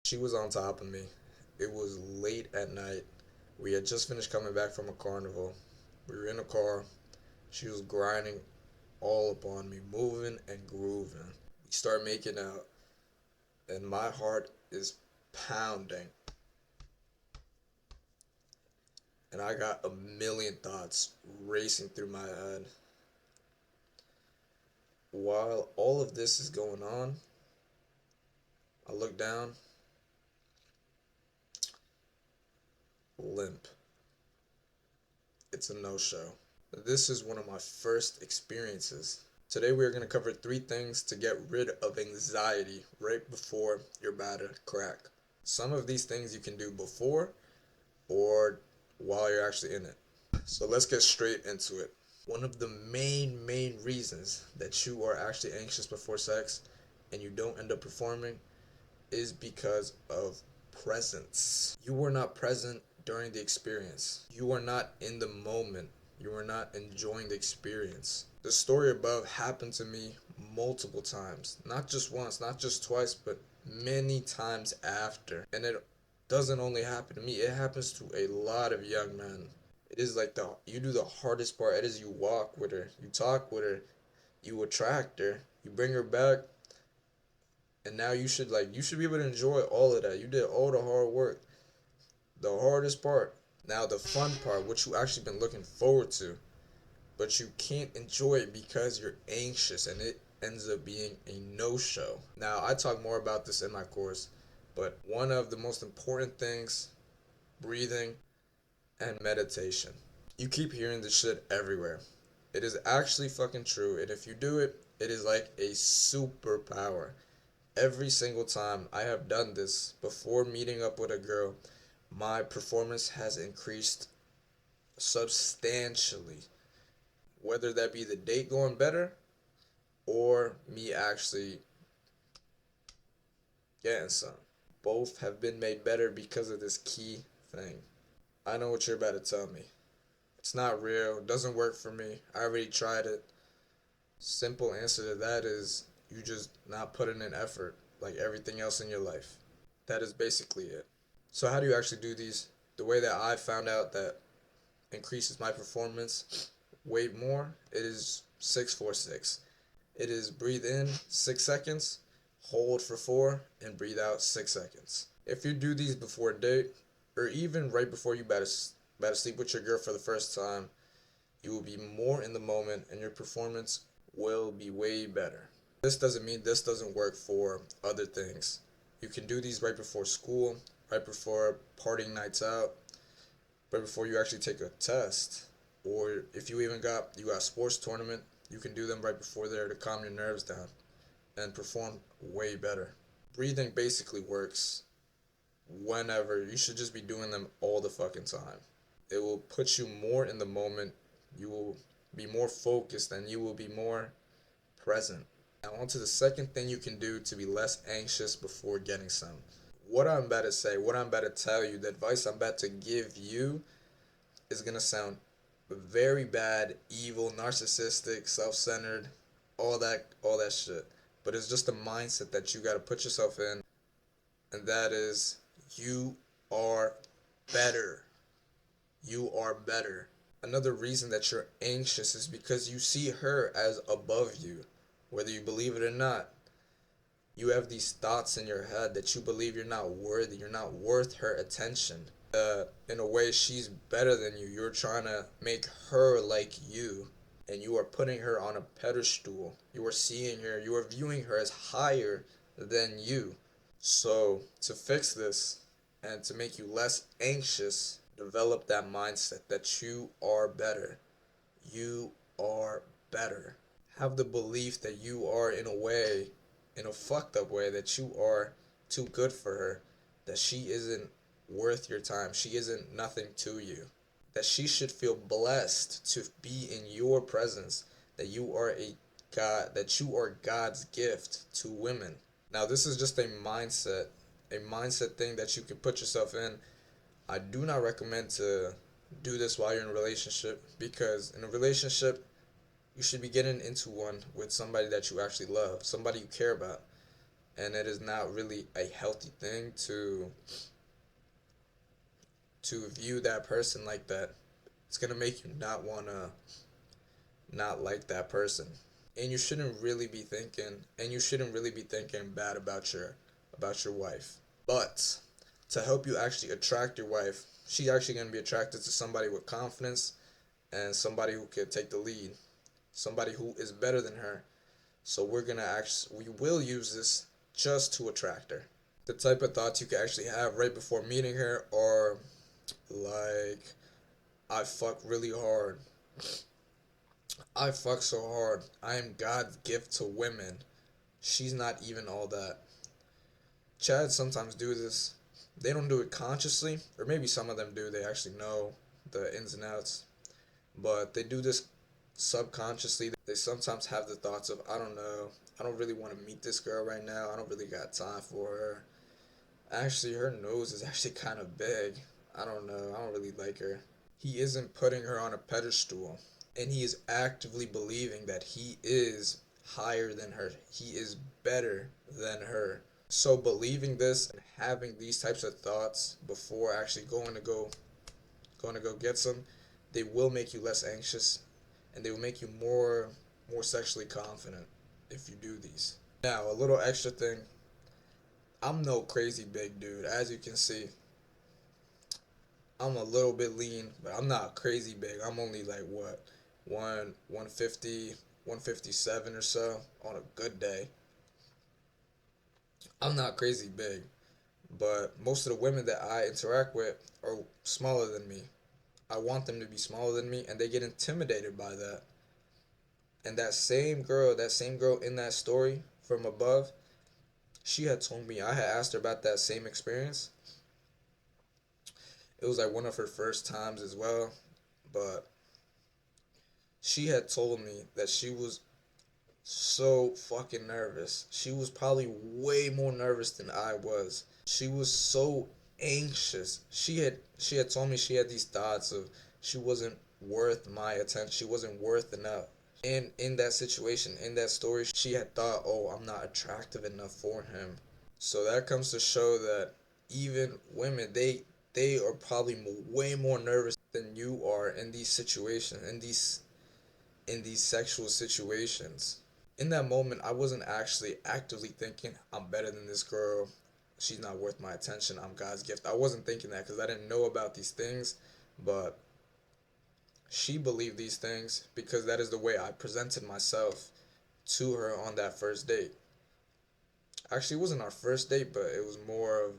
She was on top of me. It was late at night. We had just finished coming back from a carnival. We were in a car. She was grinding all upon me, moving and grooving. We start making out, and my heart is pounding. And I got a million thoughts racing through my head. While all of this is going on, I look down, limp. It's a no show. This is one of my first experiences. Today we are going to cover 3 things to get rid of anxiety right before you're about to crack. Some of these things you can do before or while you're actually in it. So let's get straight into it. One of the main reasons that you are actually anxious before sex and you don't end up performing is because of presence. You were not present during the experience. You are not in the moment. You are not enjoying the experience. The story above happened to me multiple times. Not just once, not just twice, but many times after. And it doesn't only happen to me, it happens to a lot of young men. It is like you do the hardest part. It is you walk with her, you talk with her, you attract her, you bring her back, and now you should be able to enjoy all of that. You did all the hard work, the hardest part. Now the fun part, what you actually been looking forward to, but you can't enjoy it because you're anxious, and it ends up being a no-show. Now I talk more about this in my course, but one of the most important things, breathing and meditation. You keep hearing this shit everywhere. It is actually fucking true, and if you do it, it is like a superpower. Every single time I have done this before meeting up with a girl, my performance has increased substantially. Whether that be the date going better or me actually getting some. Both have been made better because of this key thing. I know what you're about to tell me. It's not real, it doesn't work for me. I already tried it. Simple answer to that is you just not putting in effort like everything else in your life. That is basically it. So how do you actually do these? The way that I found out that increases my performance way more, it is 646. It is breathe in 6 seconds, hold for 4, and breathe out 6 seconds. If you do these before a date, or even right before you about to sleep with your girl for the first time, you will be more in the moment and your performance will be way better. This doesn't mean this doesn't work for other things. You can do these right before school, right before partying nights out, right before you actually take a test, or if you got a sports tournament, you can do them right before there to calm your nerves down and perform way better. Breathing basically works whenever. You should just be doing them all the fucking time. It will put you more in the moment. You will be more focused and you will be more present. Now, on to the second thing you can do to be less anxious before getting some. What I'm about to say, what I'm about to tell you, the advice I'm about to give you is going to sound very bad, evil, narcissistic, self-centered, all that shit. But it's just a mindset that you got to put yourself in, and that is you are better. You are better. Another reason that you're anxious is because you see her as above you. Whether you believe it or not, you have these thoughts in your head that you believe you're not worthy, you're not worth her attention. In a way, she's better than you. You're trying to make her like you, and you are putting her on a pedestal. You are seeing her, you are viewing her as higher than you. So, to fix this and to make you less anxious, develop that mindset that you are better. You are better. Have the belief that you are, in a way, in a fucked up way, that you are too good for her, that she isn't worth your time, she isn't nothing to you, that she should feel blessed to be in your presence, that you are a God, that you are God's gift to women. Now, this is just a mindset thing that you can put yourself in. I do not recommend to do this while you're in a relationship, because in a relationship you should be getting into one with somebody that you actually love, somebody you care about, and it is not really a healthy thing to view that person like that. It's gonna make you not wanna not like that person. And you shouldn't really be thinking bad about your wife. But to help you actually attract your wife, she's actually gonna be attracted to somebody with confidence and somebody who could take the lead, somebody who is better than her. So we will use this just to attract her. The type of thoughts you can actually have right before meeting her are like, I fuck really hard. I fuck so hard. I am God's gift to women. She's not even all that. Chads sometimes do this. They don't do it consciously, or maybe some of them do. They actually know the ins and outs, but they do this subconsciously. They sometimes have the thoughts of, I don't know, I don't really want to meet this girl right now. I don't really got time for her. Actually, her nose is actually kind of big. I don't know. I don't really like her. He isn't putting her on a pedestal, and he is actively believing that he is higher than her. He is better than her. So believing this and having these types of thoughts before actually going to go get some, they will make you less anxious, and they will make you more sexually confident if you do these. Now, a little extra thing. I'm no crazy big dude. As you can see, I'm a little bit lean, but I'm not crazy big. I'm only like what, 150, 157 or so on a good day. I'm not crazy big, but most of the women that I interact with are smaller than me. I want them to be smaller than me, and they get intimidated by that. And that same girl in that story from above, she had told me, I had asked her about that same experience. It was like one of her first times as well, but she had told me that she was so fucking nervous. She was probably way more nervous than I was. She was so anxious. She had told me she had these thoughts of she wasn't worth my attention. She wasn't worth enough. And in that situation, in that story, she had thought, "Oh, I'm not attractive enough for him." So that comes to show that even women, they are probably way more nervous than you are in these situations, in these sexual situations. In that moment, I wasn't actually actively thinking, I'm better than this girl. She's not worth my attention. I'm God's gift. I wasn't thinking that because I didn't know about these things. But she believed these things because that is the way I presented myself to her on that first date. Actually, it wasn't our first date, but it was more of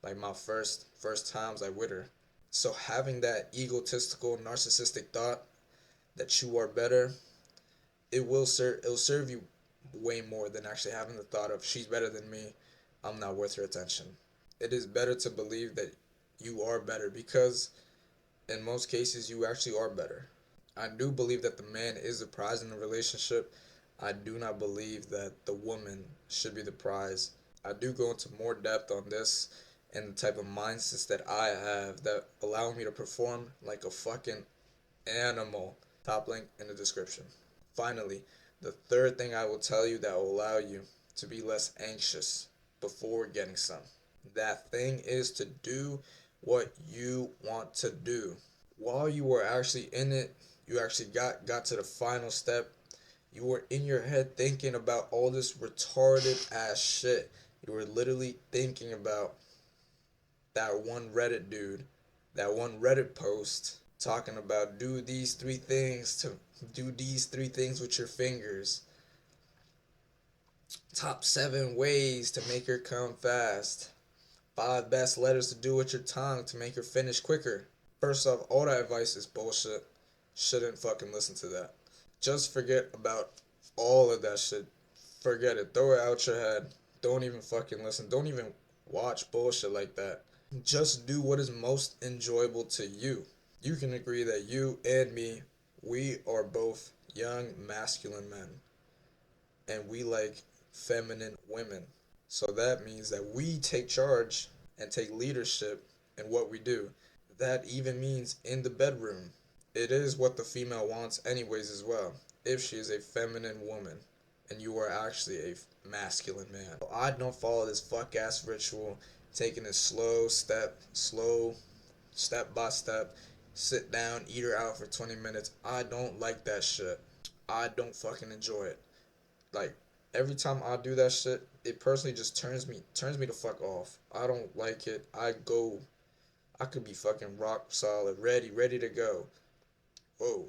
like my first times like with her. So having that egotistical, narcissistic thought that you are better, it'll serve you way more than actually having the thought of she's better than me, I'm not worth her attention. It is better to believe that you are better because in most cases you actually are better. I do believe that the man is the prize in the relationship. I do not believe that the woman should be the prize. I do go into more depth on this and the type of mindsets that I have that allow me to perform like a fucking animal. Top link in the description. Finally, the third thing I will tell you that will allow you to be less anxious before getting some. That thing is to do what you want to do. While you were actually in it, you actually got to the final step. You were in your head thinking about all this retarded ass shit. You were literally thinking about that one Reddit dude, that one Reddit post talking about do these three things with your fingers. Top 7 ways to make her come fast. 5 best letters to do with your tongue to make her finish quicker. First off, all that advice is bullshit. Shouldn't fucking listen to that. Just forget about all of that shit. Forget it. Throw it out your head. Don't even fucking listen. Don't even watch bullshit like that. Just do what is most enjoyable to you. You can agree that you and me, we are both young masculine men, and we like feminine women. So that means that we take charge and take leadership in what we do. That even means in the bedroom. It is what the female wants, anyways, as well. If she is a feminine woman and you are actually a masculine man. I don't follow this fuck ass ritual, taking it slow step by step, sit down, eat her out for 20 minutes. I don't like that shit. I don't fucking enjoy it. Like, every time I do that shit, it personally just turns me the fuck off. I don't like it. I could be fucking rock solid, ready to go. Whoa.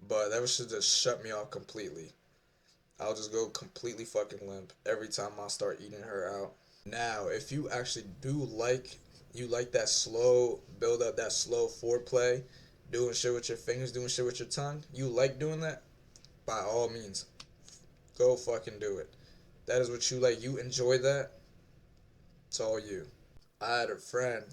But that should just shut me off completely. I'll just go completely fucking limp every time I start eating her out. Now, if you actually you like that slow build up, that slow foreplay, doing shit with your fingers, doing shit with your tongue, you like doing that, by all means, go fucking do it. That is what you like. You enjoy that. It's all you. I had a friend.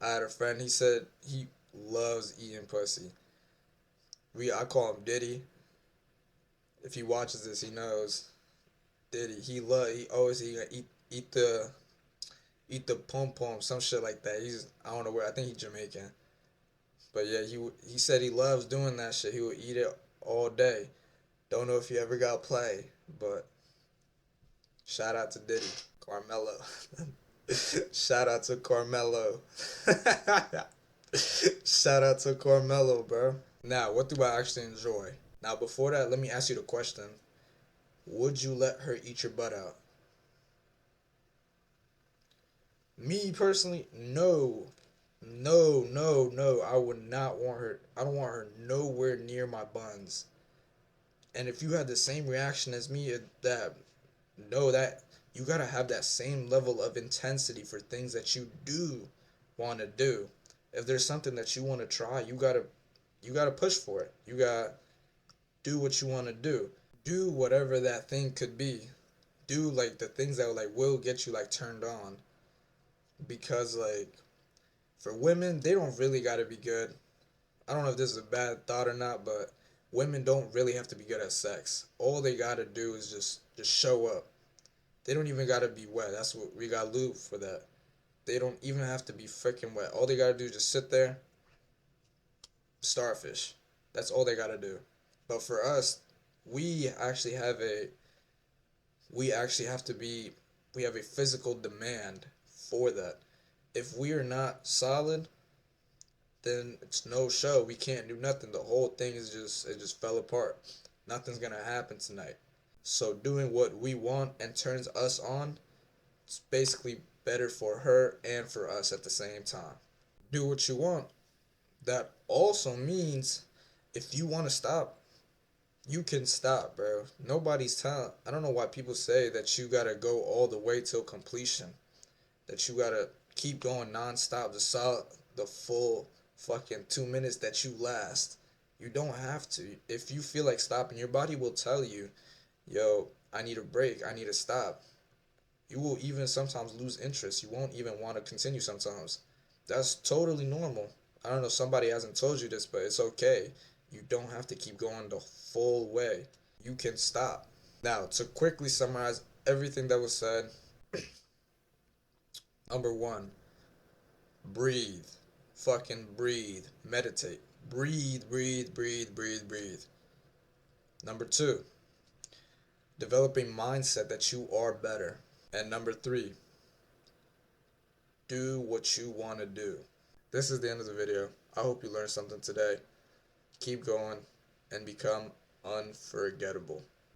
I had a friend. He said he loves eating pussy. I call him Diddy. If he watches this, he knows. Diddy. He always eat the pom pom, some shit like that. I don't know where. I think he's Jamaican. But yeah, he said he loves doing that shit. He would eat it all day. Don't know if he ever got play, but shout out to Diddy, Carmelo. Shout out to Carmelo. Shout out to Carmelo, bro. Now, what do I actually enjoy? Now, before that, let me ask you the question. Would you let her eat your butt out? Me personally, no. No. I would not want her. I don't want her nowhere near my buns. And if you had the same reaction as me, that know that you gotta have that same level of intensity for things that you do want to do. If there's something that you want to try, you gotta push for it. You gotta do what you want to do. Do whatever that thing could be. Do like the things that like will get you like turned on. Because like for women, they don't really gotta be good. I don't know if this is a bad thought or not, but women don't really have to be good at sex. All they gotta do is just show up. They don't even gotta be wet. That's what we got lube for that. They don't even have to be freaking wet. All they gotta do is just sit there, starfish. That's all they gotta do. But for us, we actually have a we actually have to be we have a physical demand for that. If we are not solid, then it's no show. We can't do nothing. The whole thing is it just fell apart. Nothing's gonna happen tonight. So doing what we want and turns us on, it's basically better for her and for us at the same time. Do what you want. That also means if you want to stop, you can stop, bro. Nobody's telling. I don't know why people say that you gotta go all the way till completion. That you gotta keep going nonstop, the full fucking 2 minutes that you last. You don't have to. If you feel like stopping, your body will tell you, yo, I need a break. I need to stop. You will even sometimes lose interest. You won't even want to continue sometimes. That's totally normal. I don't know, somebody hasn't told you this, but it's okay. You don't have to keep going the full way. You can stop. Now, to quickly summarize everything that was said, number one, breathe. Fucking breathe. Meditate. Breathe. Number two, develop a mindset that you are better. And number three, do what you want to do. This is the end of the video. I hope you learned something today. Keep going and become unforgettable.